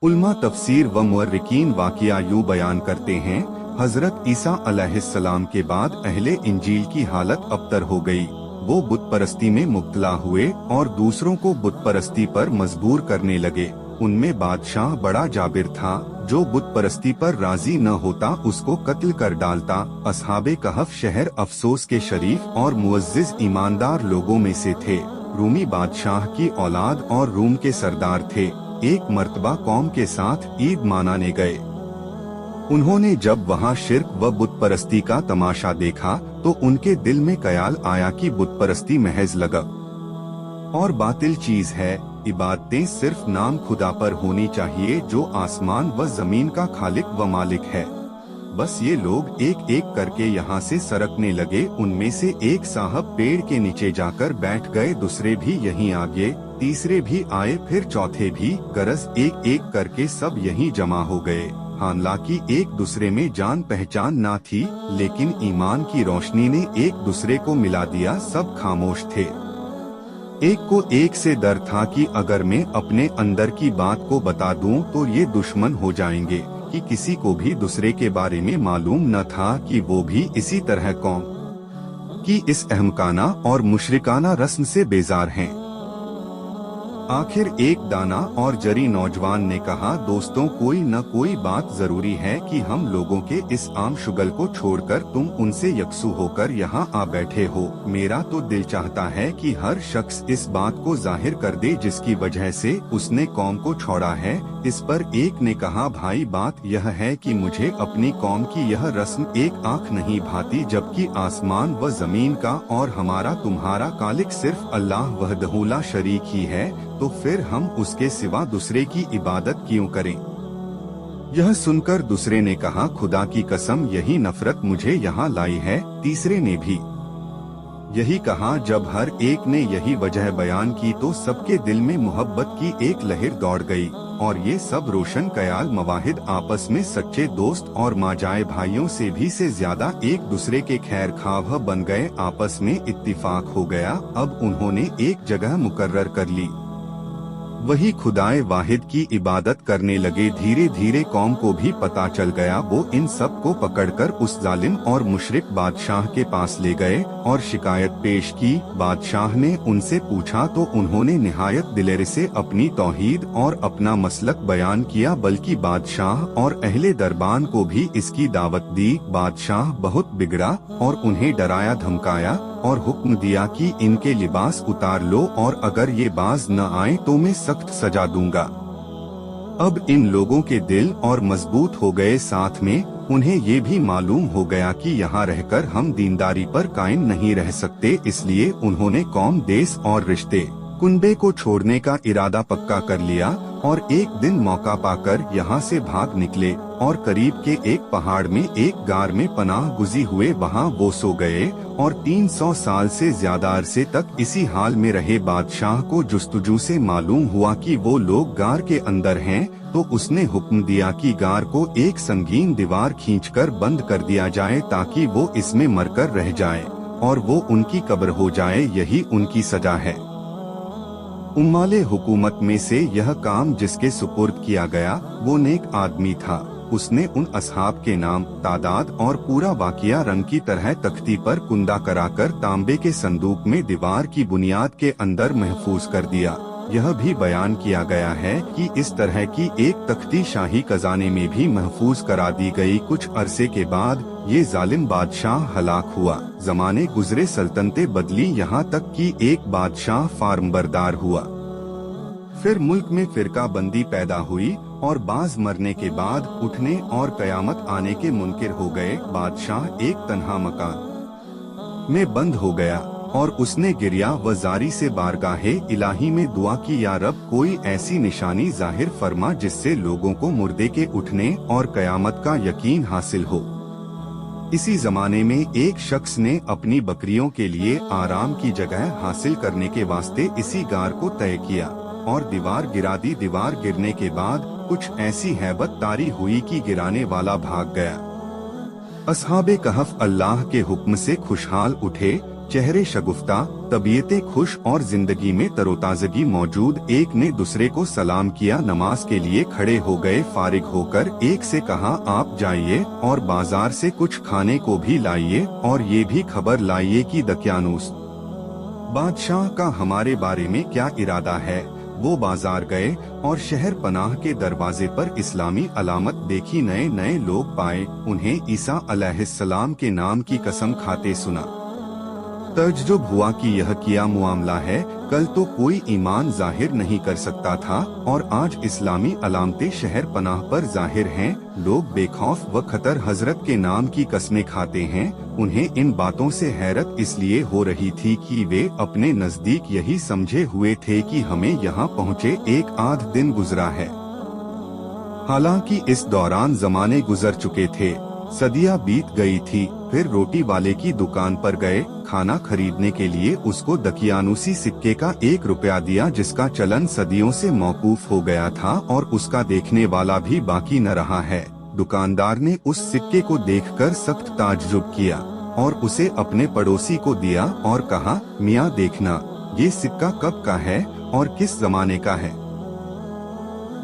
उलमा तफसीर व मुअर्रिकीन वाक़िया यूं बयान करते हैं, हजरत ईसा अलैहिस्सलाम के बाद अहले इंजील की हालत अबतर हो गई। वो बुत परस्ती में मुब्तला हुए और दूसरों को बुत परस्ती पर मजबूर करने लगे। उनमें बादशाह बड़ा जाबिर था, जो बुत परस्ती पर राजी न होता उसको कत्ल कर डालता। असहाबे कहफ शहर अफसोस के शरीफ और मुअज्जिज ईमानदार लोगों में से थे। रूमी बादशाह की औलाद और रूम के सरदार थे। एक मर्तबा कौम के साथ ईद मनाने गए। उन्होंने जब वहाँ शिर्क व बुत परस्ती का तमाशा देखा तो उनके दिल में ख्याल आया कि बुत परस्ती महज लगब और बातिल चीज है। इबादतें सिर्फ नाम खुदा पर होनी चाहिए, जो आसमान व जमीन का खालिक व मालिक है। बस ये लोग एक एक करके यहाँ से सरकने लगे। उनमें से एक साहब पेड़ के नीचे जाकर बैठ गए, दूसरे भी यहीं आ गए, तीसरे भी आए, फिर चौथे भी। गरज एक एक करके सब यहीं जमा हो गए। हालांकि एक दूसरे में जान पहचान ना थी, लेकिन ईमान की रोशनी ने एक दूसरे को मिला दिया। सब खामोश थे। एक को एक से डर था कि अगर मैं अपने अंदर की बात को बता दूं तो ये दुश्मन हो जाएंगे, कि किसी को भी दूसरे के बारे में मालूम न था कि वो भी इसी तरह कौम की इस अहमकाना और मुशरिकाना रस्म से बेजार हैं। आखिर एक दाना और जरी नौजवान ने कहा, दोस्तों, कोई न कोई बात जरूरी है कि हम लोगों के इस आम शुगल को छोड़कर तुम उनसे यकसू होकर यहाँ आ बैठे हो। मेरा तो दिल चाहता है कि हर शख्स इस बात को जाहिर कर दे जिसकी वजह से उसने कौम को छोड़ा है। इस पर एक ने कहा, भाई, बात यह है कि मुझे अपनी कौम की यह रस्म एक आंख नहीं भाती, जबकि आसमान व जमीन का और हमारा तुम्हारा कालिक सिर्फ अल्लाह वहदहू ला शरीक ही है, तो फिर हम उसके सिवा दूसरे की इबादत क्यों करें। यह सुनकर दूसरे ने कहा, खुदा की कसम, यही नफरत मुझे यहाँ लाई है। तीसरे ने भी यही कहा। जब हर एक ने यही वजह बयान की तो सबके दिल में मोहब्बत की एक लहर दौड़ गई और ये सब रोशन ख्याल मवाहिद आपस में सच्चे दोस्त और माजाए भाइयों से भी से ज्यादा एक दूसरे के खैर खाह बन गए। आपस में इत्तिफाक हो गया। अब उन्होंने एक जगह मुकर्रर कर ली, वही खुदाए वाहिद की इबादत करने लगे। धीरे धीरे कौम को भी पता चल गया। वो इन सब को पकड़कर उस जालिम और मुशरिक बादशाह के पास ले गए और शिकायत पेश की। बादशाह ने उनसे पूछा तो उन्होंने निहायत दिलेर से अपनी तौहीद और अपना मसलक बयान किया, बल्कि बादशाह और अहले दरबान को भी इसकी दावत दी। बादशाह बहुत बिगड़ा और उन्हें डराया धमकाया और हुक्म दिया कि इनके लिबास उतार लो और अगर ये बाज न आए तो मैं सख्त सजा दूंगा। अब इन लोगों के दिल और मजबूत हो गए। साथ में उन्हें ये भी मालूम हो गया कि यहाँ रहकर हम दीनदारी पर कायम नहीं रह सकते, इसलिए उन्होंने कौम, देश और रिश्ते कुनबे को छोड़ने का इरादा पक्का कर लिया और एक दिन मौका पाकर यहाँ से भाग निकले और करीब के एक पहाड़ में एक गार में पनाह गुजी हुए। वहाँ वो सो गए और 300 साल से ज्यादा अरसे तक इसी हाल में रहे। बादशाह को जुस्तजू से मालूम हुआ कि वो लोग गार के अंदर हैं, तो उसने हुक्म दिया कि गार को एक संगीन दीवार खींचकर बंद कर दिया जाए ताकि वो इसमें मरकर रह जाए और वो उनकी कब्र हो जाए। यही उनकी सजा है। उम्माले हुकूमत में से यह काम जिसके सुपुर्द किया गया वो नेक आदमी था। उसने उन असहाब के नाम, तादाद और पूरा वाकिया रंग की तरह तख्ती पर कुंदा कराकर तांबे के संदूक में दीवार की बुनियाद के अंदर महफूज कर दिया। यह भी बयान किया गया है कि इस तरह की एक तख्ती शाही खजाने में भी महफूज करा दी गई। कुछ अरसे के बाद ये जालिम बादशाह हलाक हुआ। जमाने गुजरे, सल्तनतें बदली, यहाँ तक कि एक बादशाह फार्मबरदार हुआ। फिर मुल्क में फिरका बंदी पैदा हुई और बाज मरने के बाद उठने और कयामत आने के मुनकिर हो गए। बादशाह एक तन्हा मकान में बंद हो गया और उसने गिरिया व जारी से बारगाहे इलाही में दुआ की, या रब, कोई ऐसी निशानी जाहिर फरमा जिससे लोगों को मुर्दे के उठने और कयामत का यकीन हासिल हो। इसी जमाने में एक शख्स ने अपनी बकरियों के लिए आराम की जगह हासिल करने के वास्ते इसी गार को तय किया और दीवार गिरा दी। दीवार गिरने के बाद कुछ ऐसी हैबत तारी हुई कि गिराने वाला भाग गया। असहाबे कहफ अल्लाह के हुक्म से खुशहाल उठे चेहरे शगुफ्ता, तबीयतें खुश और जिंदगी में तरोताजगी मौजूद। एक ने दूसरे को सलाम किया, नमाज के लिए खड़े हो गए। फारिग होकर एक से कहा, आप जाइए और बाजार से कुछ खाने को भी लाइए और ये भी खबर लाइए कि दकियानूस बादशाह का हमारे बारे में क्या इरादा है। वो बाजार गए और शहर पनाह के दरवाजे पर इस्लामी अलामत देखी। नए नए लोग पाए, उन्हें ईसा अलैहिस्सलाम के नाम की कसम खाते सुना। तज्जुब हुआ कि यह क्या मामला है। कल तो कोई ईमान जाहिर नहीं कर सकता था और आज इस्लामी अलामतें शहर पनाह पर जाहिर हैं। लोग बेखौफ व खतर हजरत के नाम की कस्में खाते हैं। उन्हें इन बातों से हैरत इसलिए हो रही थी कि वे अपने नजदीक यही समझे हुए थे कि हमें यहाँ पहुँचे एक आध दिन गुजरा है। हालांकि इस दौरान जमाने गुजर चुके थे, सदियां बीत गई थी। फिर रोटी वाले की दुकान पर गए, खाना खरीदने के लिए उसको दकियानूसी सिक्के का 1 रुपया दिया, जिसका चलन सदियों से मौकूफ हो गया था और उसका देखने वाला भी बाकी न रहा है। दुकानदार ने उस सिक्के को देखकर सख्त ताज्जुब किया और उसे अपने पड़ोसी को दिया और कहा, मियाँ देखना, ये सिक्का कब का है और किस जमाने का है।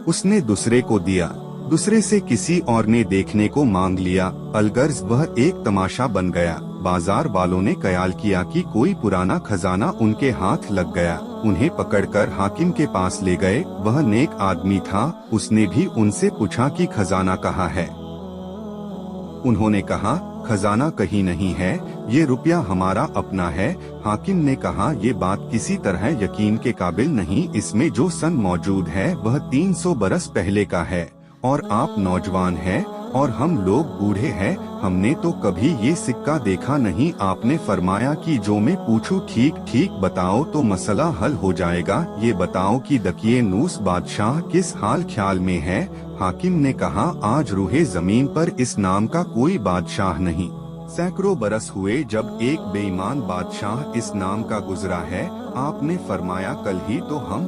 उसने दूसरे को दिया, दूसरे से किसी और ने देखने को मांग लिया। अलगर्ज वह एक तमाशा बन गया। बाजार वालों ने ख्याल किया कि कोई पुराना खजाना उनके हाथ लग गया। उन्हें पकड़कर हाकिम के पास ले गए। वह नेक आदमी था। उसने भी उनसे पूछा कि खजाना कहाँ है। उन्होंने कहा, खजाना कहीं नहीं है, ये रुपया हमारा अपना है। हाकिम ने कहा, ये बात किसी तरह यकीन के काबिल नहीं। इसमें जो सन मौजूद है वह 300 बरस पहले का है और आप नौजवान हैं और हम लोग बूढ़े हैं। हमने तो कभी ये सिक्का देखा नहीं। आपने फरमाया कि जो मैं पूछूं ठीक ठीक बताओ तो मसला हल हो जाएगा। ये बताओ कि दकियानूस बादशाह किस हाल ख्याल में है। हाकिम ने कहा, आज रूहे जमीन पर इस नाम का कोई बादशाह नहीं। सैकड़ों बरस हुए जब एक बेईमान बादशाह इस नाम का गुजरा है। आपने फरमाया, कल ही तो हम